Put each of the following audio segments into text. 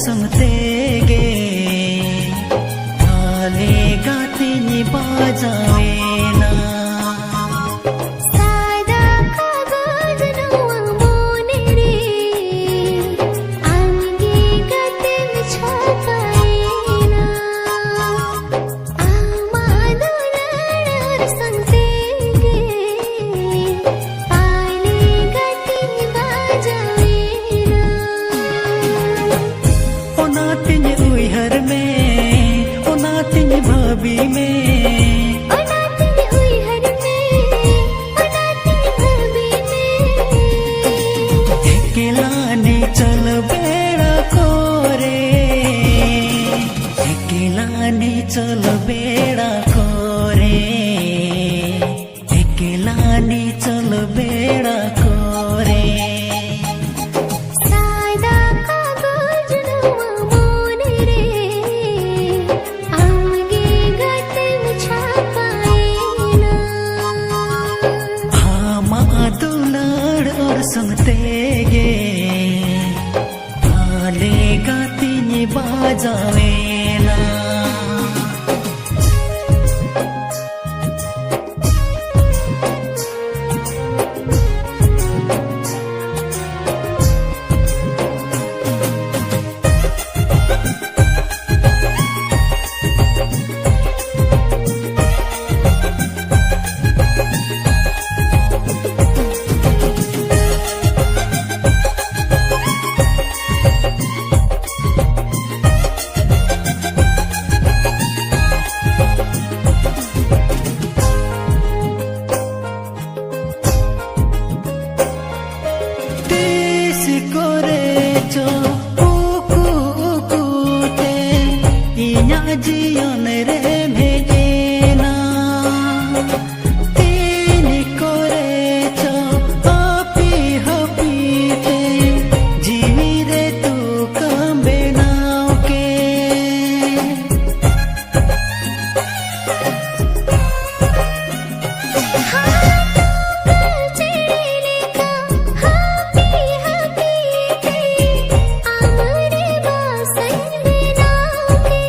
सुनते गे आले गाते नि बाजावे ना सादा कागज नवा मोने रे आंगे गाते में छपाए ना आमादो लड़ सुनते गे आले गाते नि बाजावे ना ओनातिनि उइहर में ओनातिनि भाभी में ओनातिनि उइहर में ओनातिनि भाभी में एकेलानी चल बेड़ा कोरे एकेलानी चल बेड़ा कोरे एकेलानी चल बेड़ा कोरे सादा कागज नवा मोने रे आंगे गाते में छपाए ना आमा दुलार और सुनते गे आले गाती नि बाजावे ना Jion re bhejena tini korecho api hapi te jivi re tu kambe nao ke चेले का हापी हापी थे आमरे बासन बिना के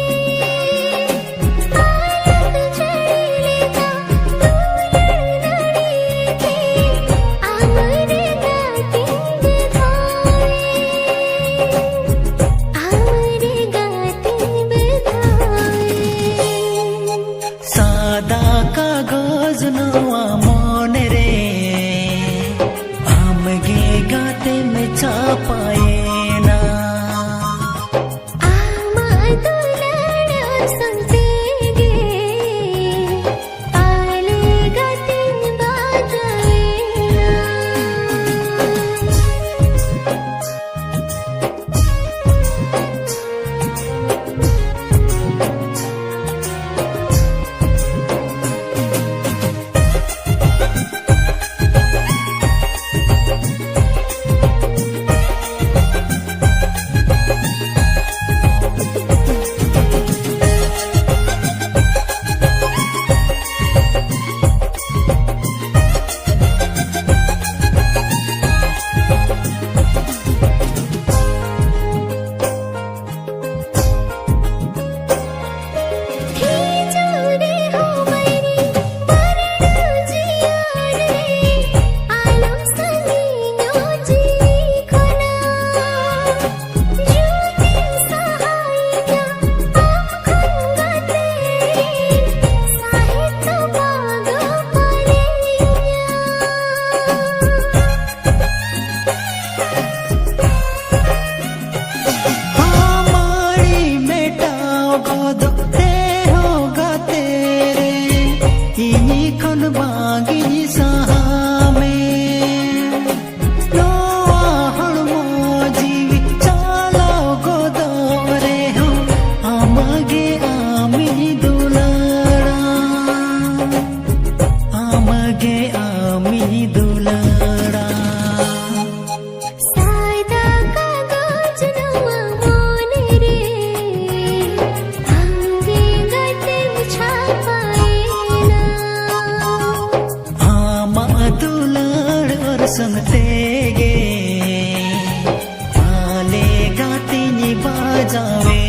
बाजावे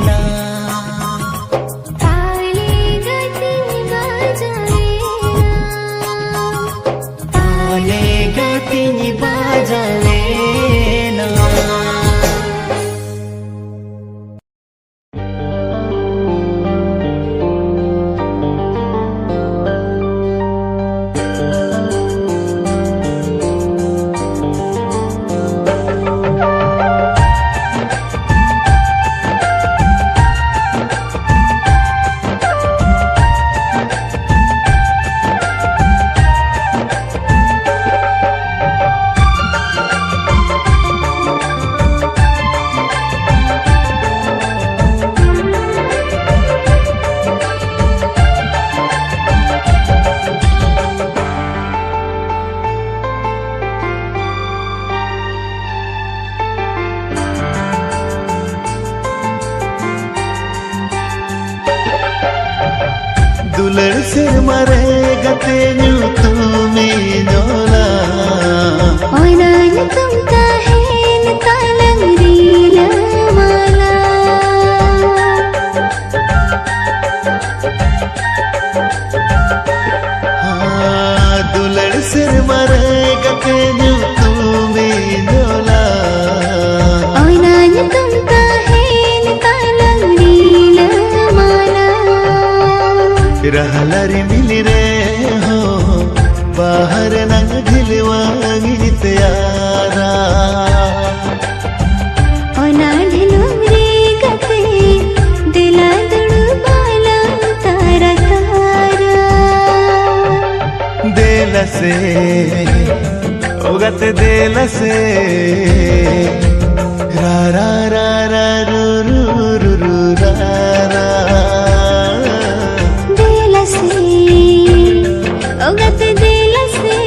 ना ताले गतीने बाजावे ताले गतीने बाजावे ना दुलड़ से मरेगा तेनू तुम्हें नोला ओनान तुम ताहेन तालंगरीला माला हाँ दुलड़ से मरेगा तेनू तुम्हें नोला ओनान तुम ताहेन तालंगरीला माला रहलरी मिली रे हो बाहर नंग ढिलवांगी त्यारा ओना ढिलुमरी गते दिला दुडु बाला तारा तारा देल से ओगत देल से रा रा रा रा रू रू रू रू रा रा ओगत दिल से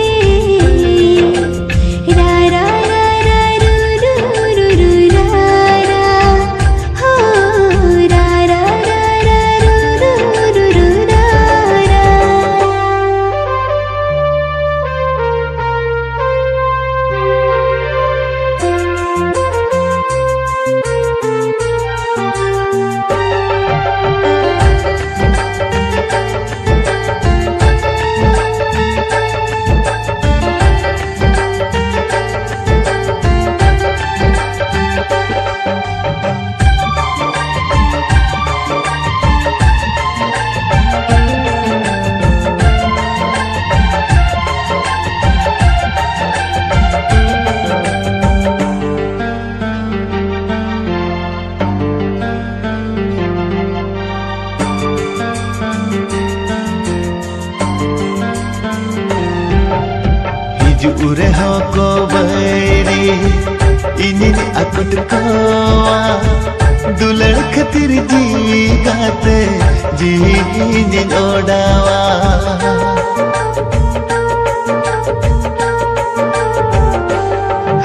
रा रा रा रा रू रू रू रू रा रा हो रा रा रा रा रू रू रू रू रा रा Ure hoko bairi ini akut kawa dulad khatir jeevi gaate jeevi odawa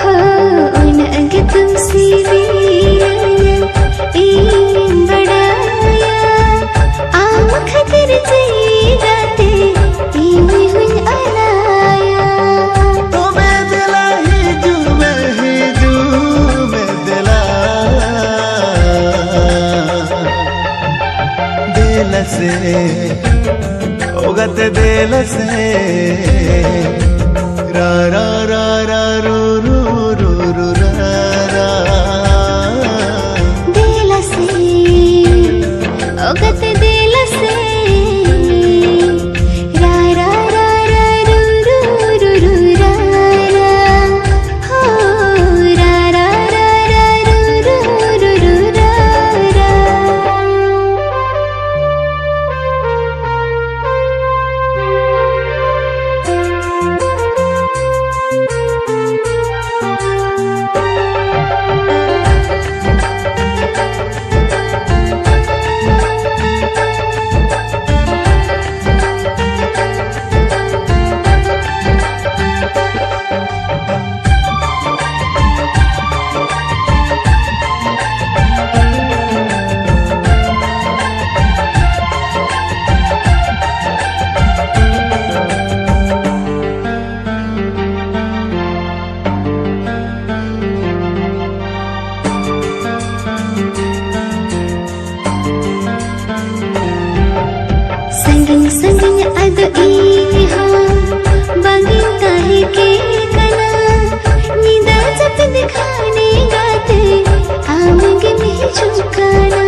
हो ओना अग तुमसे वीराया इन बड़ाया आम खतिर जी गाते इन हुन अलाया से ओगत देल से रा रा रा रा रू रू रू रू रा रा दिल से ओगत दिल से रा रा रा रा रू रू रू रू रा रा हो रा रा रा रा रू रू रू रा रा सुद इहा बागी काहे के कना निदा जब दिखाने गाते आमगे में झुकाना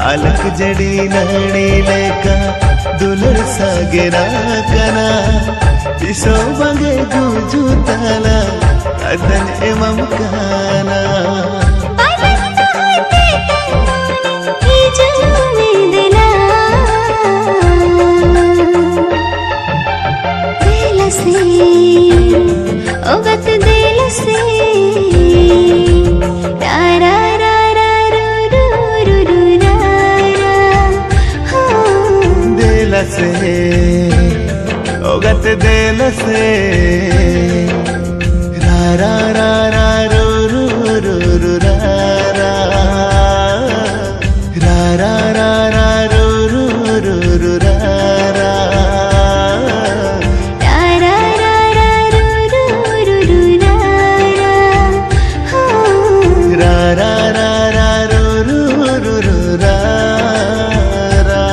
अलक जड़ी नणी लेका दुलर सागेरा कना पिसो बगे गुजू ताला अदन एमम काना ओगत दिल से रा रा रा रा रू रू रू रा रा हो दिल से ओगत दिल से रा रा रा रा रू रू रू रू रा रा रा रा रा रा रू रू रू रू रा रा रा रा रा रू रू रू रू रा रा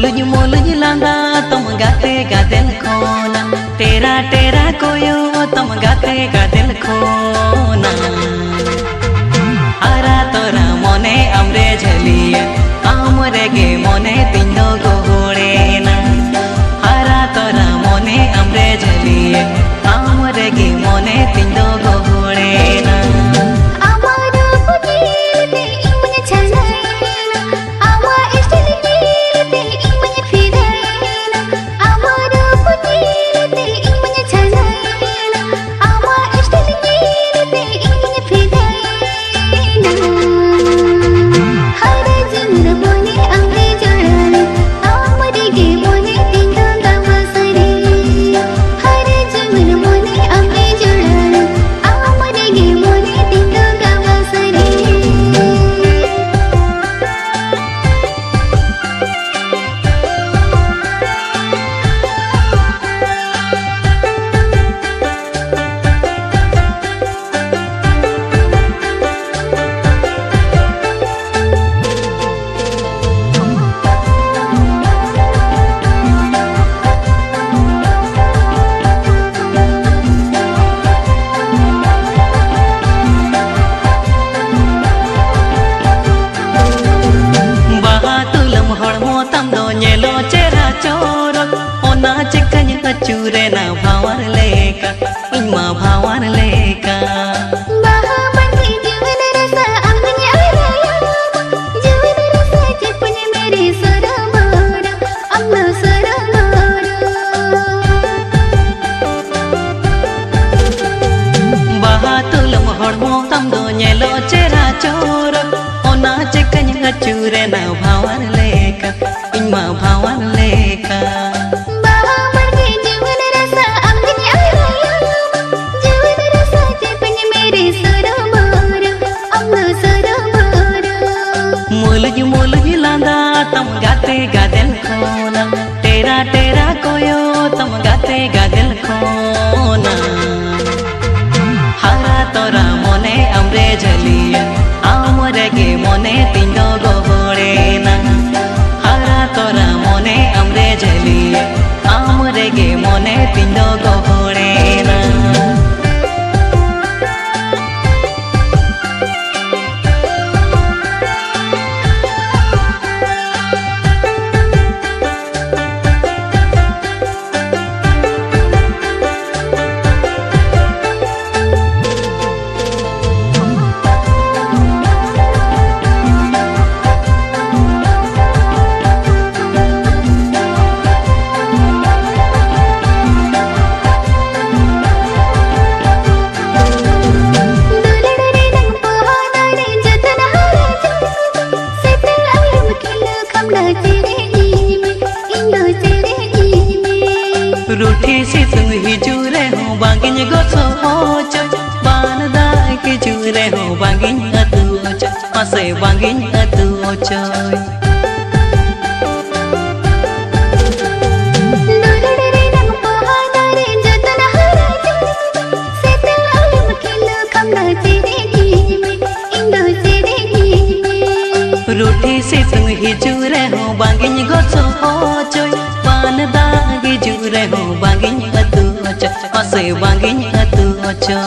मुलुज लांदा तुम गाते गादिल खोना तेरा तेरा कोयो तुम गाते गादिल खोना हारा तोरा मोने अमरे झलिया आमरे गे मोने तिंदो गोहोड़े ना हारा तोरा मोने अमरे झलिया आमरे गे मोने तिंदो गोहोड़े ना चूरे ना भावर लेका इनमा भावर लेका महामंत्री जीवन रसा अमने आया जीवन रसा चिपने मेरे सरमारा अम्मा सरमारा बाहा तुलम हड़मो तम दो नेलो चेहरा चोर ओना चिकन चूरे ना भावर लेका इनमा भावर लेका मुलुज लांदा तुम गाते गादिल खोना तेरा तेरा कोयो तुम गाते गादिल खोना हारा तोरा मोने अमरे झलिया आमरे गे मोने तिंदो गोहोड़े ना हारा तोरा मोने अमरे झलिया आमरे गे मोने तिंदो गोहोड़े ना रूठी सी तुम ही जूरे हो बांगिन गोसो हो चो बान दाई की जूरे हो बांगिन अतु चो असे बांगिन अतु चो रूठी सी तुम ही जूरे हो बांगिन गोसो हो चो बान दाई जूरे हो बांगिन अतु चो असे बांगिन अतु चो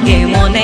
गे मोने